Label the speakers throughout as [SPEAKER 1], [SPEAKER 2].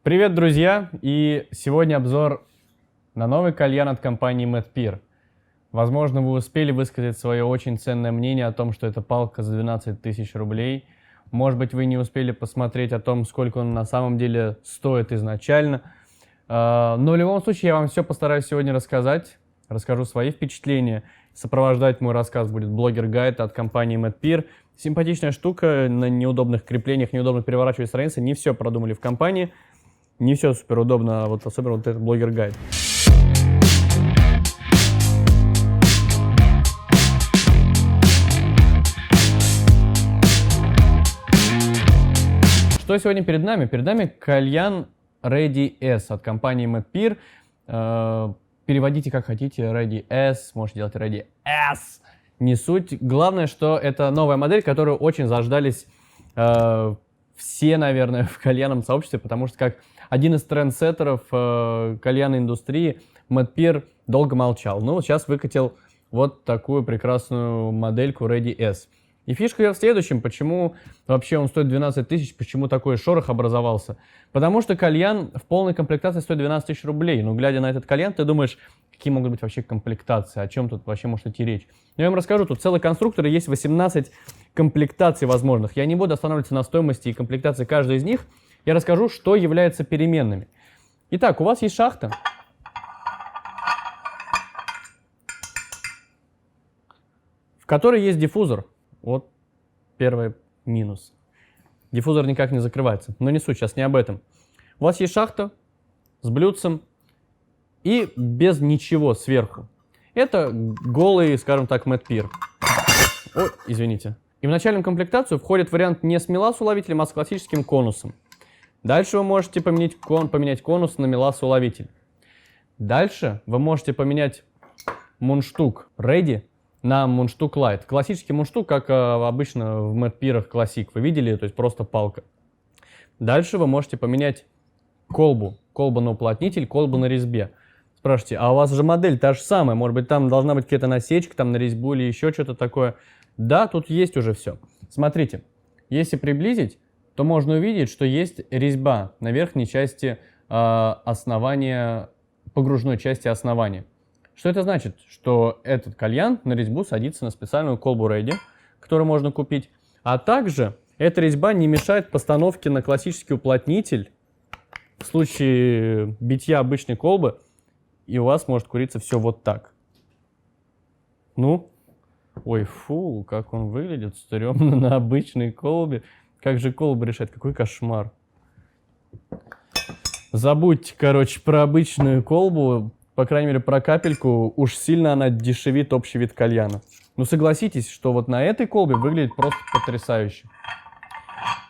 [SPEAKER 1] Привет, друзья! И сегодня обзор на новый кальян от компании Medpear. Возможно, вы успели высказать свое очень ценное мнение о том, что это палка за 12 тысяч рублей. Может быть, вы не успели посмотреть о том, сколько он на самом деле стоит изначально. Но в любом случае я вам все постараюсь сегодня рассказать. Расскажу свои впечатления. Сопровождать мой рассказ будет блогер-гайд от компании Medpear. Симпатичная штука, на неудобных креплениях, неудобно переворачивать страницы. Не все продумали в компании. Не все супер удобно, вот особенно вот этот блогер-гайд. Что сегодня перед нами? Перед нами кальян Ready S от компании Medpear. Переводите как хотите, Ready S, можете делать Ready S. Не суть. Главное, что это новая модель, которую очень заждались все, наверное, в кальянном сообществе, потому что как один из трендсеттеров кальянной индустрии Medpear долго молчал. Ну, вот сейчас выкатил вот такую прекрасную модельку Ready S. И фишка в следующем, почему вообще он стоит 12 тысяч, почему такой шорох образовался. Потому что кальян в полной комплектации стоит 12 тысяч рублей. Но глядя на этот кальян, ты думаешь, какие могут быть вообще комплектации, о чем тут вообще может идти речь. Я вам расскажу, тут целый конструктор, и есть 18 комплектаций возможных. Я не буду останавливаться на стоимости и комплектации каждой из них. Я расскажу, что является переменными. Итак, у вас есть шахта, в которой есть диффузор. Вот первый минус. Диффузор никак не закрывается. Но не суть, сейчас не об этом. У вас есть шахта с блюдцем и без ничего сверху. Это голый, скажем так, Medpear. Ой, извините. И в начальную комплектацию входит вариант не с меласс-уловителем, а с классическим конусом. Дальше вы можете поменять конус на меласс-уловитель. Дальше вы можете поменять мундштук Ready на мундштук Light. Классический мундштук, как обычно в Medpear Classic. Вы видели? То есть просто палка. Дальше вы можете поменять колбу. Колба на уплотнитель, колба на резьбе. Спрашиваете, а у вас же модель та же самая. Может быть, там должна быть какая-то насечка там на резьбу или еще что-то такое. Да, тут есть уже все. Смотрите, если приблизить, то можно увидеть, что есть резьба на верхней части основания, погружной части основания. Что это значит? Что этот кальян на резьбу садится на специальную колбу Ready, которую можно купить. А также эта резьба не мешает постановке на классический уплотнитель. В случае битья обычной колбы, и у вас может куриться все вот так. Ну, ой, фу, как он выглядит, стрёмно на обычной колбе. Как же колба решать? Какой кошмар. Забудьте, короче, про обычную колбу. По крайней мере, про капельку, уж сильно она дешевит общий вид кальяна. Ну, согласитесь, что вот на этой колбе выглядит просто потрясающе.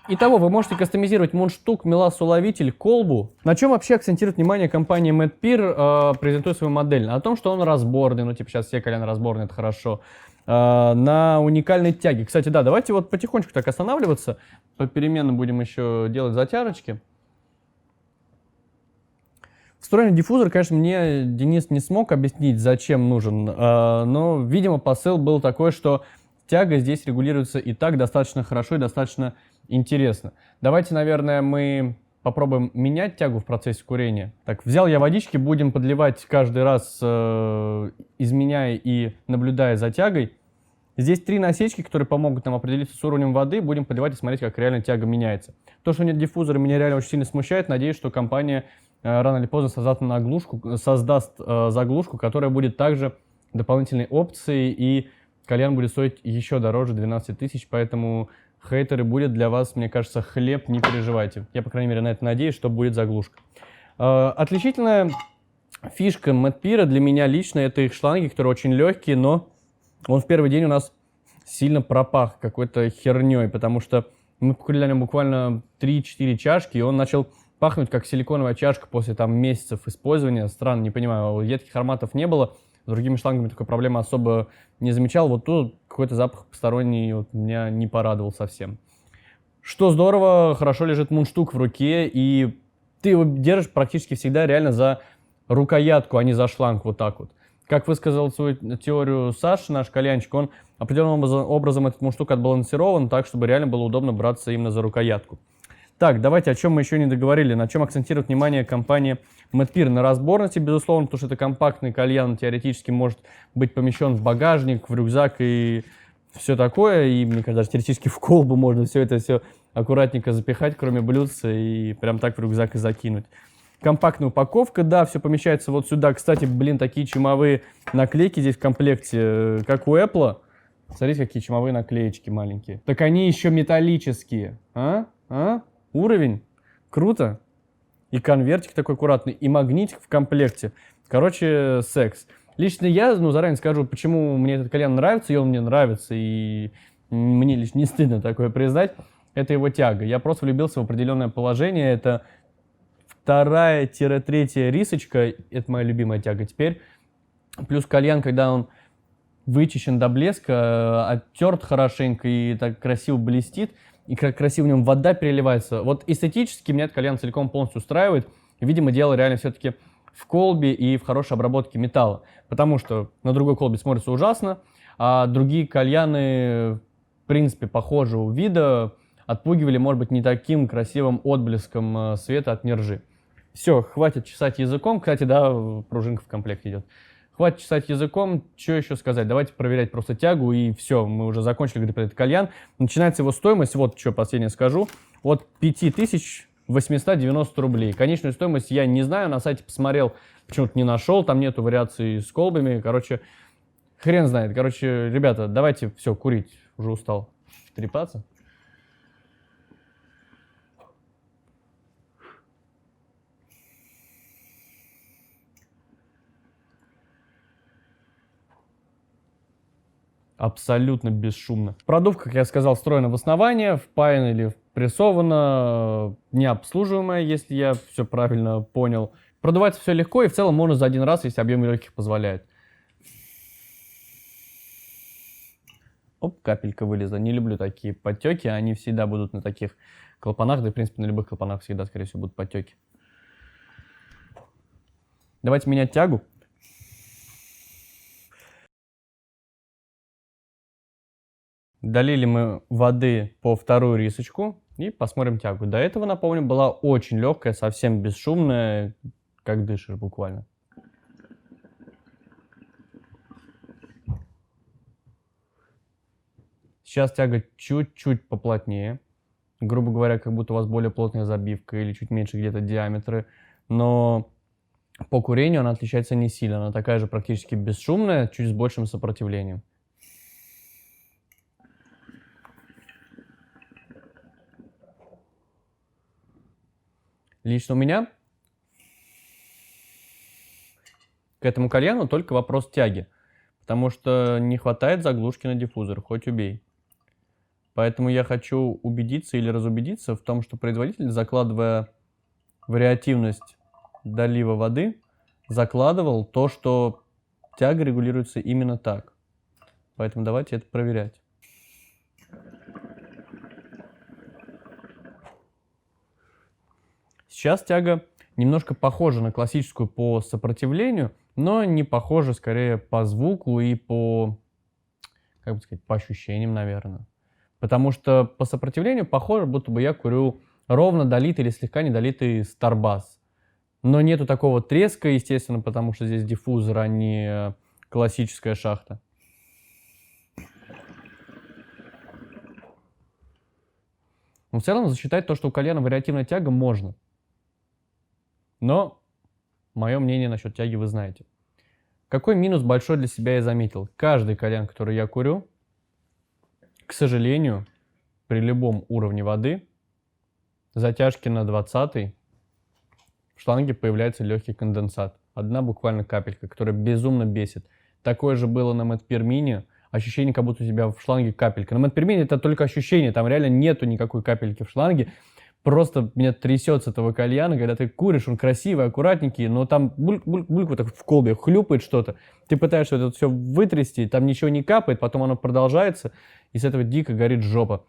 [SPEAKER 1] Итого, вы можете кастомизировать мундштук, меласс-уловитель, колбу. На чем вообще акцентирует внимание компания Medpear, презентуя свою модель? На том, что он разборный, ну, типа, сейчас все кальяны разборные, это хорошо. На уникальной тяге. Кстати, да, давайте вот потихонечку так останавливаться. Попеременно будем еще делать затяжечки. Встроенный диффузор, конечно, мне Денис не смог объяснить, зачем нужен, но, видимо, посыл был такой, что тяга здесь регулируется и так достаточно хорошо и достаточно интересно. Давайте, наверное, мы попробуем менять тягу в процессе курения. Так, взял я водички, будем подливать каждый раз, изменяя и наблюдая за тягой. Здесь 3 насечки, которые помогут нам определиться с уровнем воды. Будем подливать и смотреть, как реально тяга меняется. То, что нет диффузора, меня реально очень сильно смущает. Надеюсь, что компания рано или поздно создаст заглушку, которая будет также дополнительной опцией, и кальян будет стоить еще дороже 12 тысяч, поэтому хейтеры будет для вас, мне кажется, хлеб, не переживайте. Я, по крайней мере, на это надеюсь, что будет заглушка. Отличительная фишка Medpear для меня лично — это их шланги, которые очень легкие, но он в первый день у нас сильно пропах какой-то херней, потому что мы покурили на нем буквально 3-4 чашки, и он начал пахнуть как силиконовая чашка после там месяцев использования. Странно, не понимаю, едких ароматов не было. С другими шлангами такой проблемы особо не замечал. Вот тут какой-то запах посторонний вот, меня не порадовал совсем. Что здорово, хорошо лежит мундштук в руке, и ты его держишь практически всегда реально за рукоятку, а не за шланг вот так вот. Как высказал свою теорию Саша, наш кальянчик, он определенным образом этот мундштук отбалансирован так, чтобы реально было удобно браться именно за рукоятку. Так, давайте, о чем мы еще не договорили, на чем акцентирует внимание компания Medpeer. На разборности, безусловно, потому что это компактный кальян, теоретически может быть помещен в багажник, в рюкзак и все такое. И, мне кажется, даже теоретически в колбу можно все это аккуратненько запихать, кроме блюдца, и прям так в рюкзак и закинуть. Компактная упаковка, да, все помещается вот сюда. Кстати, блин, такие чумовые наклейки здесь в комплекте, как у Apple. Смотрите, какие чумовые наклеечки маленькие. Так они еще металлические. Уровень. Круто. И конвертик такой аккуратный, и магнитик в комплекте. Короче, секс. Лично я, заранее скажу, почему мне этот кальян нравится, и он мне нравится, и мне лишь не стыдно такое признать. Это его тяга. Я просто влюбился в определенное положение. Это 2-3 рисочка. Это моя любимая тяга теперь. Плюс кальян, когда он вычищен до блеска, оттерт хорошенько и так красиво блестит, и как красиво в нем вода переливается. Вот эстетически меня этот кальян целиком полностью устраивает. Видимо, дело реально все-таки в колбе и в хорошей обработке металла. Потому что на другой колбе смотрится ужасно, а другие кальяны, в принципе, похожего вида, отпугивали, может быть, не таким красивым отблеском света от нержи. Все, хватит чесать языком. Кстати, да, пружинка в комплекте идет. Хватит чесать языком, что еще сказать? Давайте проверять просто тягу, и все, мы уже закончили говорить про этот кальян. Начинается его стоимость, вот что последнее скажу, от 5890 рублей. Конечную стоимость я не знаю, на сайте посмотрел, почему-то не нашел, там нету вариаций с колбами, короче, хрен знает. Короче, ребята, давайте все, курить, уже устал трепаться. Абсолютно бесшумно. Продувка, как я сказал, встроена в основание, впаяна или прессована, необслуживаемая, если я все правильно понял. Продувается все легко, и в целом можно за один раз, если объем легких позволяет. Оп, капелька вылезла. Не люблю такие подтеки, они всегда будут на таких клапанах, да и в принципе на любых клапанах всегда, скорее всего, будут подтеки. Давайте менять тягу. Долили мы воды по вторую рисочку и посмотрим тягу. До этого, напомню, была очень легкая, совсем бесшумная, как дышишь буквально. Сейчас тяга чуть-чуть поплотнее. Грубо говоря, как будто у вас более плотная забивка или чуть меньше где-то диаметры. Но по курению она отличается не сильно. Она такая же практически бесшумная, чуть с большим сопротивлением. Лично у меня к этому кальяну только вопрос тяги, потому что не хватает заглушки на диффузор, хоть убей. Поэтому я хочу убедиться или разубедиться в том, что производитель, закладывая вариативность долива воды, закладывал то, что тяга регулируется именно так. Поэтому давайте это проверять. Сейчас тяга немножко похожа на классическую по сопротивлению, но не похожа скорее по звуку и по, как бы сказать, по ощущениям, наверное. Потому что по сопротивлению похоже, будто бы я курю ровно долитый или слегка недолитый Starbuzz. Но нету такого треска, естественно, потому что здесь диффузор, а не классическая шахта. Но в целом засчитать то, что у кальяна вариативная тяга, можно. Но мое мнение насчет тяги вы знаете. Какой минус большой для себя я заметил? Каждый кальян, который я курю, к сожалению, при любом уровне воды, затяжки на 20-й, в шланге появляется легкий конденсат. Одна буквально капелька, которая безумно бесит. Такое же было на Medpeer Mini. Ощущение, как будто у тебя в шланге капелька. На Medpeer Mini это только ощущение, там реально нету никакой капельки в шланге. Просто меня трясет с этого кальяна, когда ты куришь, он красивый, аккуратненький, но там бульк вот так в колбе хлюпает что-то. Ты пытаешься это все вытрясти, там ничего не капает, потом оно продолжается, и с этого дико горит жопа.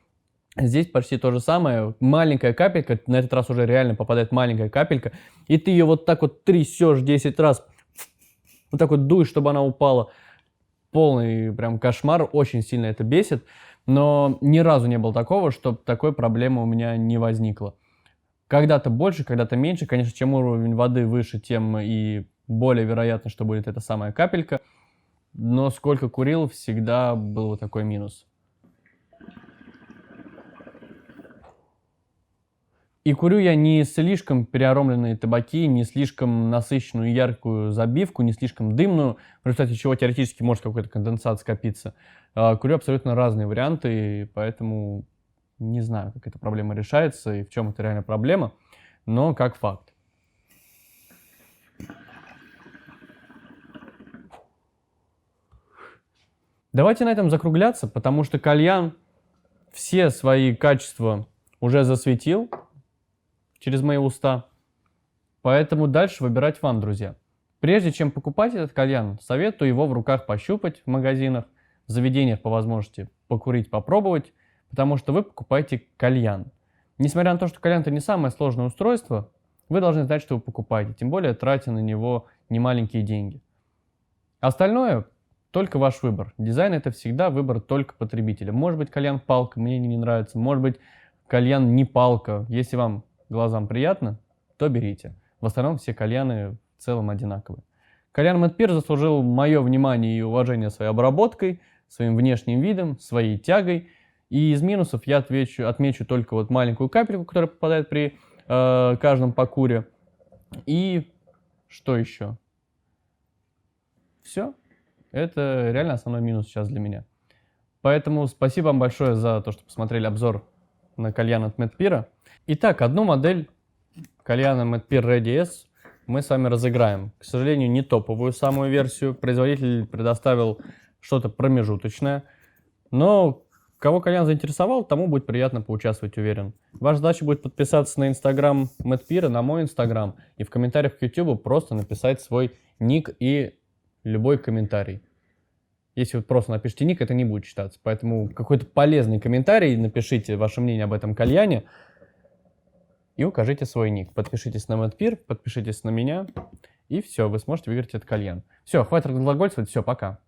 [SPEAKER 1] Здесь почти то же самое. Маленькая капелька, на этот раз уже реально попадает маленькая капелька, и ты ее вот так вот трясешь 10 раз, вот так вот дуешь, чтобы она упала. Полный прям кошмар, очень сильно это бесит. Но ни разу не было такого, чтобы такой проблемы у меня не возникло. Когда-то больше, когда-то меньше. Конечно, чем уровень воды выше, тем и более вероятно, что будет эта самая капелька. Но сколько курил, всегда был вот такой минус. И курю я не слишком переаромленные табаки, не слишком насыщенную яркую забивку, не слишком дымную, в результате чего теоретически может какой-то конденсат скопиться. Курю абсолютно разные варианты, и поэтому не знаю, как эта проблема решается и в чем это реально проблема, но как факт. Давайте на этом закругляться, потому что кальян все свои качества уже засветил через мои уста. Поэтому дальше выбирать вам, друзья. Прежде чем покупать этот кальян, советую его в руках пощупать в магазинах, в заведениях по возможности покурить, попробовать, потому что вы покупаете кальян. Несмотря на то, что кальян это не самое сложное устройство, вы должны знать, что вы покупаете, тем более тратя на него немаленькие деньги. Остальное только ваш выбор. Дизайн это всегда выбор только потребителя. Может быть кальян палка, мне не нравится, может быть кальян не палка. Если вам глазам приятно, то берите. В остальном все кальяны в целом одинаковые. Кальян Мэтт Пир заслужил мое внимание и уважение своей обработкой, своим внешним видом, своей тягой. И из минусов я отмечу только вот маленькую капельку, которая попадает при каждом покуре. И что еще? Все. Это реально основной минус сейчас для меня. Поэтому спасибо вам большое за то, что посмотрели обзор на кальян от Мэтт Пира. Итак, одну модель кальяна Мэтт Пир Ready S мы с вами разыграем. К сожалению, не топовую самую версию. Производитель предоставил что-то промежуточное. Но кого кальян заинтересовал, тому будет приятно поучаствовать, уверен. Ваша задача будет подписаться на инстаграм Мэтт Пира, на мой инстаграм. И в комментариях к YouTube просто написать свой ник и любой комментарий. Если вы просто напишите ник, это не будет читаться. Поэтому какой-то полезный комментарий, напишите ваше мнение об этом кальяне и укажите свой ник. Подпишитесь на Мэтт Пир, подпишитесь на меня, и все, вы сможете выиграть этот кальян. Все, хватит разглагольствовать, все, пока.